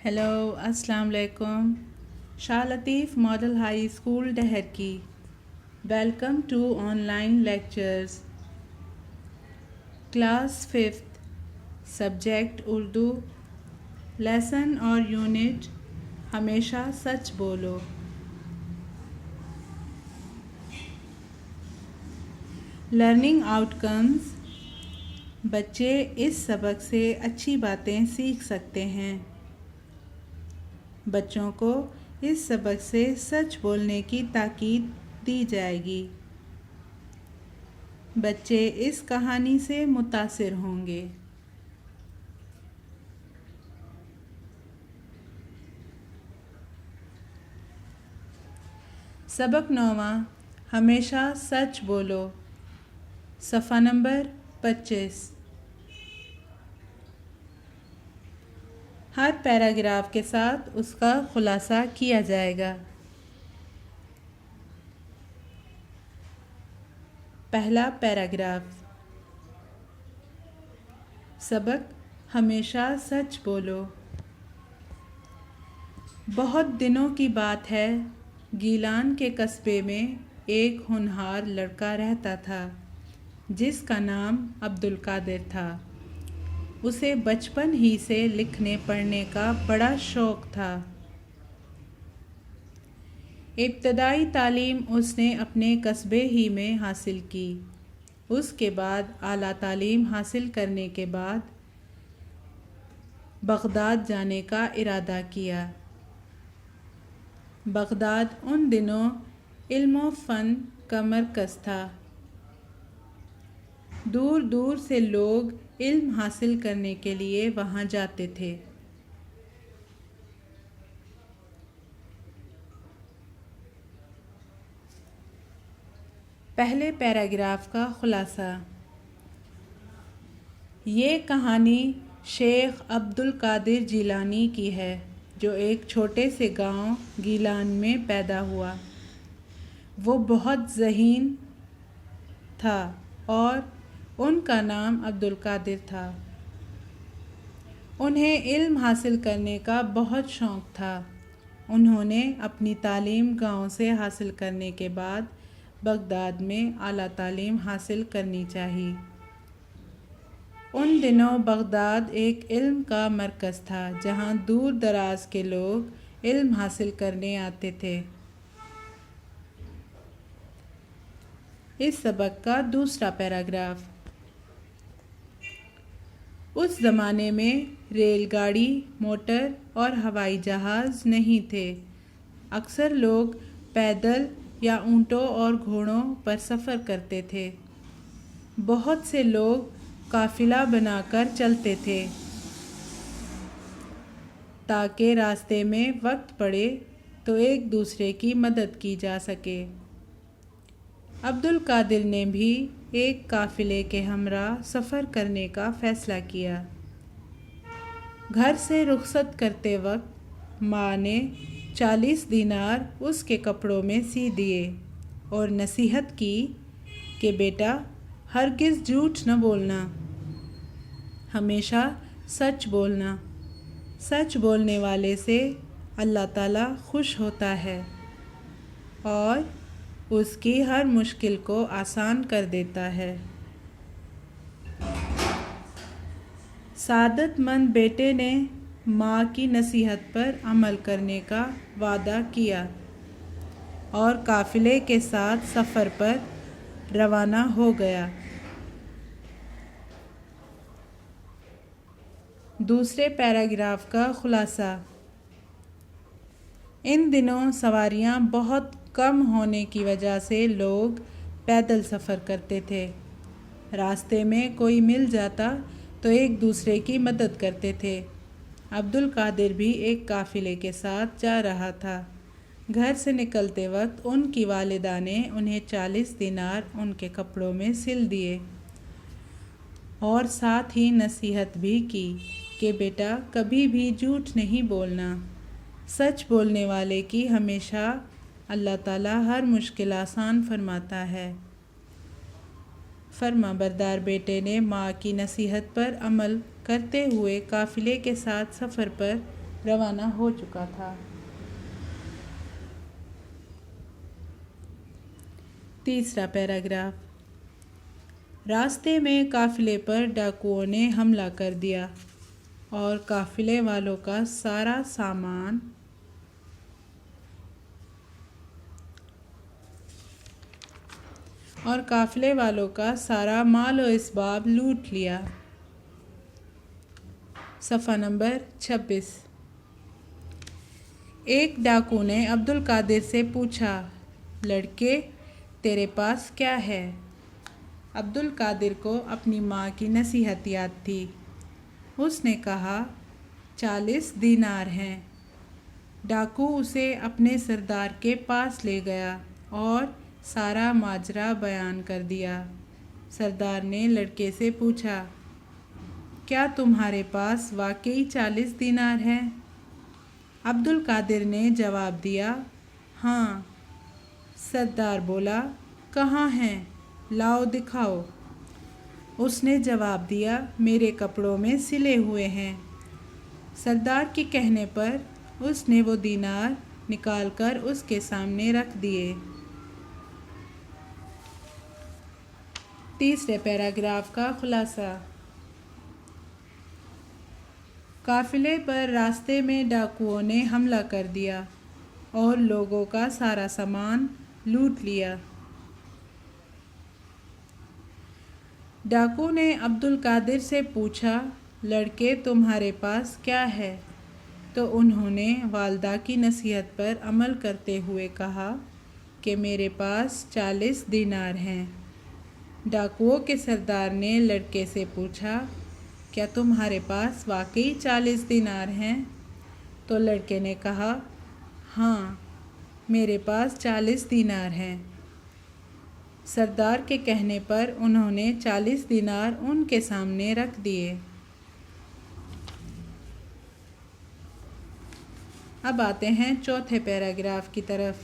Hello السلام علیکم. Shah Latif model high school Daharki. Welcome to online lectures. Class 5th subject Urdu. Lesson اور unit ہمیشہ سچ بولو. Learning outcomes. بچے اس سبق سے اچھی باتیں سیکھ سکتے ہیں. بچوں کو اس سبق سے سچ بولنے کی تاکید دی جائے گی. بچے اس کہانی سے متاثر ہوں گے. سبق 9 ہمیشہ سچ بولو. صفحہ نمبر 25. ہر پیراگراف کے ساتھ اس کا خلاصہ کیا جائے گا. پہلا پیراگراف. سبق ہمیشہ سچ بولو. بہت دنوں کی بات ہے، گیلان کے قصبے میں ایک ہونہار لڑکا رہتا تھا جس کا نام عبدالقادر تھا. اسے بچپن ہی سے لکھنے پڑھنے کا بڑا شوق تھا. ابتدائی تعلیم اس نے اپنے قصبے ہی میں حاصل کی. اس کے بعد اعلیٰ تعلیم حاصل کرنے کے بعد بغداد جانے کا ارادہ کیا. بغداد ان دنوں علم و فن کا مرکز تھا. دور دور سے لوگ علم حاصل کرنے کے لیے وہاں جاتے تھے. پہلے پیراگراف کا خلاصہ. یہ کہانی شیخ عبدالقادر جیلانی کی ہے جو ایک چھوٹے سے گاؤں گیلان میں پیدا ہوا. وہ بہت ذہین تھا اور ان کا نام عبدالقادر تھا. انہیں علم حاصل کرنے کا بہت شوق تھا. انہوں نے اپنی تعلیم گاؤں سے حاصل کرنے کے بعد بغداد میں اعلیٰ تعلیم حاصل کرنی چاہی. ان دنوں بغداد ایک علم کا مرکز تھا جہاں دور دراز کے لوگ علم حاصل کرنے آتے تھے. اس سبق کا دوسرا پیراگراف. اس زمانے میں ریل گاڑی، موٹر اور ہوائی جہاز نہیں تھے. اکثر لوگ پیدل یا اونٹوں اور گھوڑوں پر سفر کرتے تھے. بہت سے لوگ قافلہ بنا کر چلتے تھے تاکہ راستے میں وقت پڑے تو ایک دوسرے کی مدد کی جا سکے. عبدالقادر نے بھی ایک قافلے کے ہمراہ سفر کرنے کا فیصلہ کیا. گھر سے رخصت کرتے وقت ماں نے 40 دینار اس کے کپڑوں میں سی دیے اور نصیحت کی کہ بیٹا ہرگز جھوٹ نہ بولنا، ہمیشہ سچ بولنا. سچ بولنے والے سے اللہ تعالیٰ خوش ہوتا ہے اور اس کی ہر مشکل کو آسان کر دیتا ہے. سعادت مند بیٹے نے ماں کی نصیحت پر عمل کرنے کا وعدہ کیا اور قافلے کے ساتھ سفر پر روانہ ہو گیا. دوسرے پیراگراف کا خلاصہ. ان دنوں سواریاں بہت کم ہونے کی وجہ سے لوگ پیدل سفر کرتے تھے. راستے میں کوئی مل جاتا تو ایک دوسرے کی مدد کرتے تھے. عبدالقادر بھی ایک قافلے کے ساتھ جا رہا تھا. گھر سے نکلتے وقت ان کی والدہ نے انہیں 40 دینار ان کے کپڑوں میں سل دیے اور ساتھ ہی نصیحت بھی کی کہ بیٹا کبھی بھی جھوٹ نہیں بولنا. سچ بولنے والے کی ہمیشہ اللہ تعالیٰ ہر مشکل آسان فرماتا ہے. فرما بردار بیٹے نے ماں کی نصیحت پر عمل کرتے ہوئے قافلے کے ساتھ سفر پر روانہ ہو چکا تھا۔ تیسرا پیراگراف۔ راستے میں قافلے پر ڈاکوؤں نے حملہ کر دیا اور قافلے والوں کا سارا مال و اسباب لوٹ لیا۔ صفحہ نمبر 26۔ ایک ڈاکو نے عبدالقادر سے پوچھا، لڑکے تیرے پاس کیا ہے؟ عبدالقادر کو اپنی ماں کی نصیحت یاد تھی۔ اس نے کہا 40 دینار ہیں۔ ڈاکو اسے اپنے سردار کے پاس لے گیا اور سارا ماجرا بیان کر دیا۔ سردار نے لڑکے سے پوچھا، کیا تمہارے پاس واقعی 40 دینار ہیں؟ عبدالقادر نے جواب دیا، ہاں۔ سردار بولا، کہاں ہیں؟ لاؤ دکھاؤ۔ اس نے جواب دیا، میرے کپڑوں میں سلے ہوئے ہیں۔ سردار کے کہنے پر اس نے وہ دینار نکال کر اس کے سامنے رکھ دیے۔ تیسرے پیراگراف کا خلاصہ۔ قافلے پر راستے میں ڈاکوؤں نے حملہ کر دیا اور لوگوں کا سارا سامان لوٹ لیا۔ ڈاکو نے عبدالقادر سے پوچھا، لڑکے تمہارے پاس کیا ہے؟ تو انہوں نے والدہ کی نصیحت پر عمل کرتے ہوئے کہا کہ میرے پاس 40 دینار ہیں۔ ڈاکوؤں کے سردار نے لڑکے سے پوچھا، کیا تمہارے پاس واقعی 40 دینار ہیں؟ تو لڑکے نے کہا، ہاں، میرے پاس 40 دینار ہیں۔ سردار کے کہنے پر انہوں نے 40 دینار ان کے سامنے رکھ دیے۔ اب آتے ہیں چوتھے پیراگراف کی طرف۔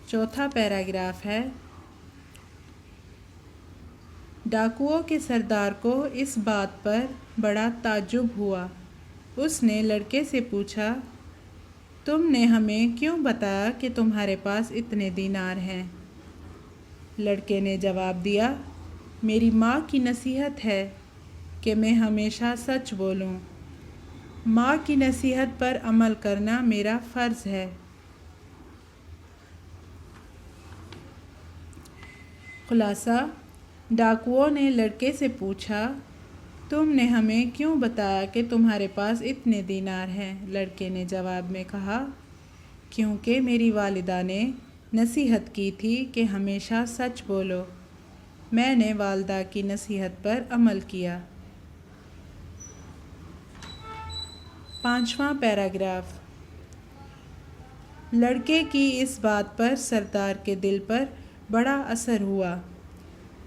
چوتھا پیراگراف ہے، ڈاکوؤں کے سردار کو اس بات پر بڑا تعجب ہوا۔ اس نے لڑکے سے پوچھا، تم نے ہمیں کیوں بتایا کہ تمہارے پاس اتنے دینار ہیں؟ لڑکے نے جواب دیا، میری ماں کی نصیحت ہے کہ میں ہمیشہ سچ بولوں۔ ماں کی نصیحت پر عمل کرنا میرا فرض ہے۔ خلاصہ، ڈاکوؤں نے لڑکے سے پوچھا، تم نے ہمیں کیوں بتایا کہ تمہارے پاس اتنے دینار ہیں؟ لڑکے نے جواب میں کہا، کیونکہ میری والدہ نے نصیحت کی تھی کہ ہمیشہ سچ بولو۔ میں نے والدہ کی نصیحت پر عمل کیا۔ پانچواں پیراگراف۔ لڑکے کی اس بات پر سردار کے دل پر بڑا اثر ہوا۔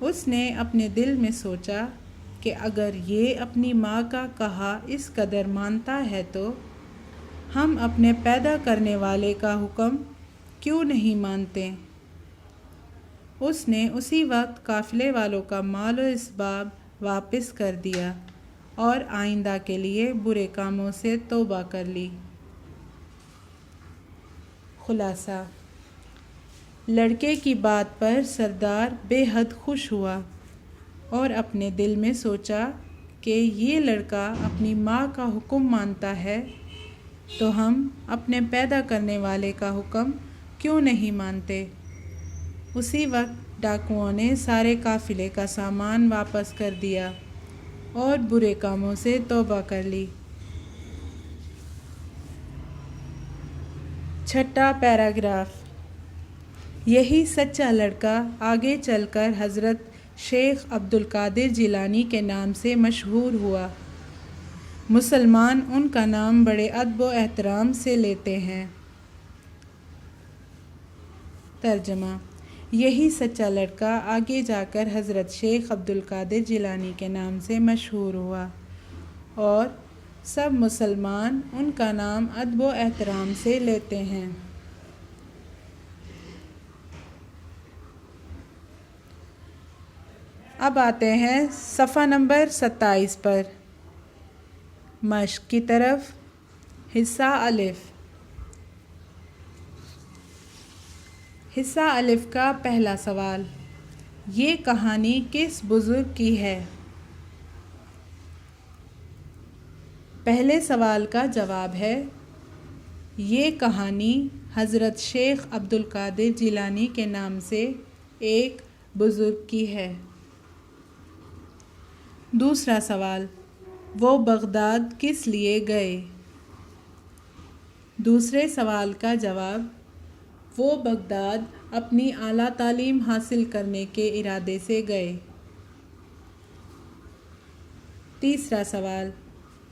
اس نے اپنے دل میں سوچا کہ اگر یہ اپنی ماں کا کہا اس قدر مانتا ہے تو ہم اپنے پیدا کرنے والے کا حکم کیوں نہیں مانتے؟ اس نے اسی وقت قافلے والوں کا مال و اسباب واپس کر دیا اور آئندہ کے لیے برے کاموں سے توبہ کر لی۔ خلاصہ، لڑکے کی بات پر سردار بے حد خوش ہوا اور اپنے دل میں سوچا کہ یہ لڑکا اپنی ماں کا حکم مانتا ہے تو ہم اپنے پیدا کرنے والے کا حکم کیوں نہیں مانتے؟ اسی وقت ڈاکوؤں نے سارے قافلے کا سامان واپس کر دیا اور برے کاموں سے توبہ کر لی۔ چھٹا پیراگراف۔ یہی سچا لڑکا آگے چل کر حضرت شیخ عبدالقادر جیلانی کے نام سے مشہور ہوا۔ مسلمان ان کا نام بڑے ادب و احترام سے لیتے ہیں۔ ترجمہ، یہی سچا لڑکا آگے جا کر حضرت شیخ عبدالقادر جیلانی کے نام سے مشہور ہوا اور سب مسلمان ان کا نام ادب و احترام سے لیتے ہیں۔ اب آتے ہیں صفحہ نمبر 27 پر۔ مشق کی طرف۔ حصہ الف۔ حصہ الف کا پہلا سوال، یہ کہانی کس بزرگ کی ہے؟ پہلے سوال کا جواب ہے، یہ کہانی حضرت شیخ عبد القادر جیلانی کے نام سے ایک بزرگ کی ہے۔ دوسرا سوال، وہ بغداد کس لیے گئے؟ دوسرے سوال کا جواب، وہ بغداد اپنی اعلیٰ تعلیم حاصل کرنے کے ارادے سے گئے۔ تیسرا سوال،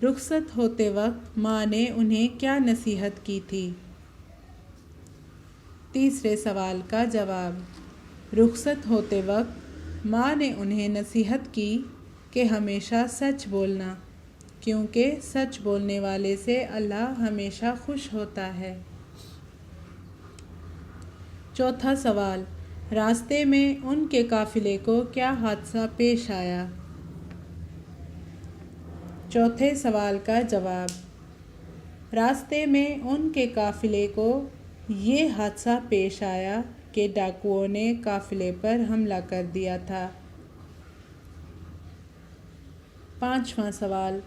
رخصت ہوتے وقت ماں نے انہیں کیا نصیحت کی تھی؟ تیسرے سوال کا جواب، رخصت ہوتے وقت ماں نے انہیں نصیحت کی کہ ہمیشہ سچ بولنا، کیونکہ سچ بولنے والے سے اللہ ہمیشہ خوش ہوتا ہے۔ چوتھا سوال، راستے میں ان کے قافلے کو کیا حادثہ پیش آیا؟ چوتھے سوال کا جواب، راستے میں ان کے قافلے کو یہ حادثہ پیش آیا کہ ڈاکوؤں نے قافلے پر حملہ کر دیا تھا۔ پانچواں سوال،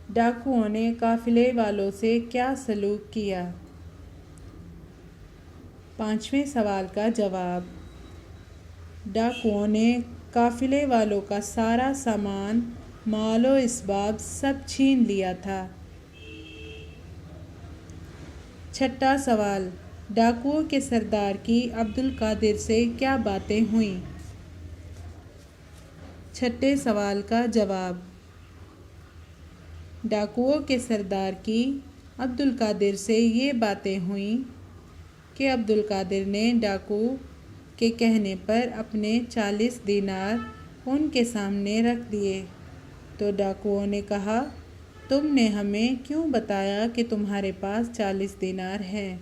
ڈاکوؤں نے قافلے والوں سے کیا سلوک کیا؟ پانچویں سوال کا جواب، ڈاکوؤں نے قافلے والوں کا سارا سامان، مال و اسباب سب چھین لیا تھا۔ چھٹا سوال، ڈاکوؤں کے سردار کی عبد القادر سے کیا باتیں ہوئیں؟ چھٹے سوال کا جواب، ڈاکوؤں کے سردار کی عبد القادر سے یہ باتیں ہوئیں کہ عبد القادر نے ڈاکو کے کہنے پر اپنے 40 دینار ان کے سامنے رکھ دیے تو ڈاکوؤں نے کہا، تم نے ہمیں کیوں بتایا کہ تمہارے پاس 40 دینار ہیں؟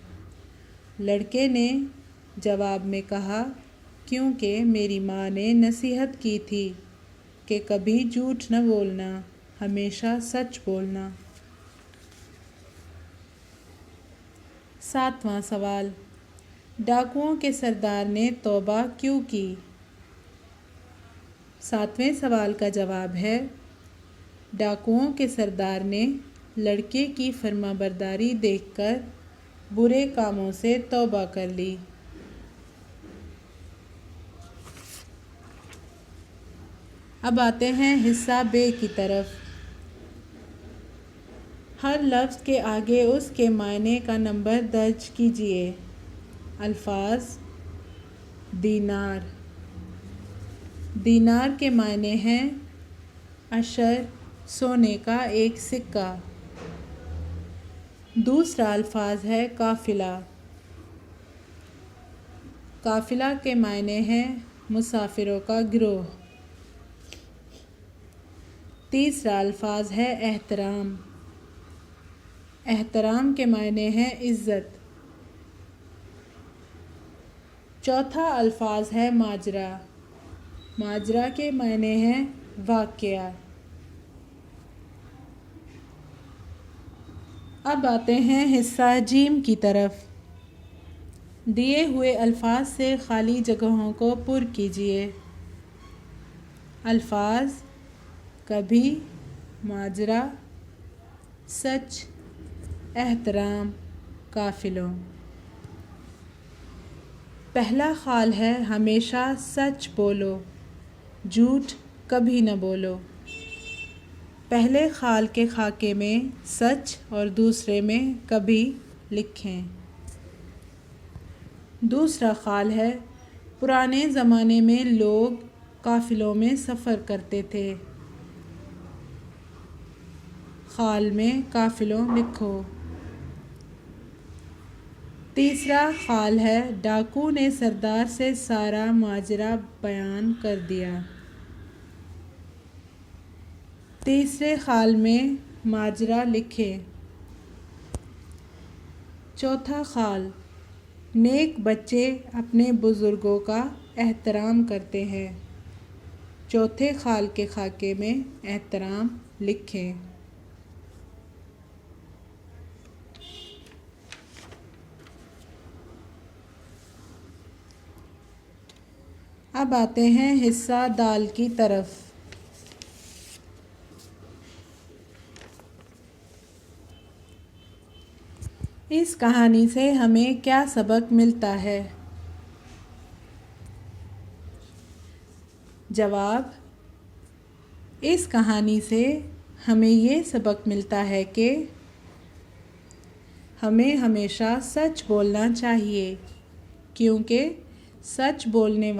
لڑکے نے جواب میں کہا، کیونکہ میری ماں نے نصیحت کی تھی کہ کبھی جھوٹ نہ بولنا، ہمیشہ سچ بولنا۔ ساتواں سوال، ڈاکوؤں کے سردار نے توبہ کیوں کی؟ ساتویں سوال کا جواب ہے، ڈاکوؤں کے سردار نے لڑکے کی فرما برداری دیکھ کر برے کاموں سے توبہ کر لی۔ اب آتے ہیں حصہ ب کی طرف۔ ہر لفظ کے آگے اس کے معنی کا نمبر درج کیجیے۔ الفاظ، دینار۔ دینار کے معنی ہیں عشر، سونے کا ایک سکہ۔ دوسرا الفاظ ہے قافلہ۔ قافلہ کے معنی ہیں مسافروں کا گروہ۔ تیسرا الفاظ ہے احترام۔ احترام کے معنی ہیں عزت۔ چوتھا الفاظ ہے ماجرا۔ ماجرا کے معنی ہیں واقعہ۔ اب آتے ہیں حصہ ج کی طرف۔ دیے ہوئے الفاظ سے خالی جگہوں کو پر کیجیے۔ الفاظ، کبھی، ماجرا، سچ، احترام، قافلوں۔ پہلا خال ہے ہمیشہ سچ بولو، جھوٹ کبھی نہ بولو۔ پہلے خال کے خاکے میں سچ اور دوسرے میں کبھی لکھیں۔ دوسرا خال ہے پرانے زمانے میں لوگ قافلوں میں سفر کرتے تھے۔ خال میں قافلوں لکھو۔ تیسرا خال ہے ڈاکو نے سردار سے سارا ماجرا بیان کر دیا۔ تیسرے خال میں ماجرا لکھیں۔ چوتھا خال، نیک بچے اپنے بزرگوں کا احترام کرتے ہیں۔ چوتھے خال کے خاکے میں احترام لکھیں۔ اب آتے ہیں حصہ دال کی طرف۔ اس کہانی سے ہمیں کیا سبق ملتا ہے؟ جواب: اس کہانی سے ہمیں یہ سبق ملتا ہے کہ ہمیں ہمیشہ سچ بولنا چاہیے، کیونکہ سچ بولنے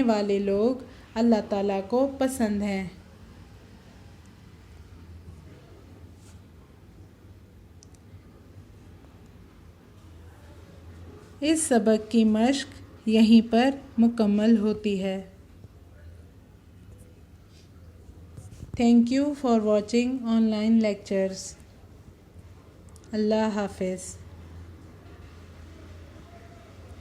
والے لوگ اللہ تعالیٰ کو پسند ہیں۔ اس سبق کی مشق یہیں پر مکمل ہوتی ہے۔ Thank you for watching online lectures. اللہ حافظ۔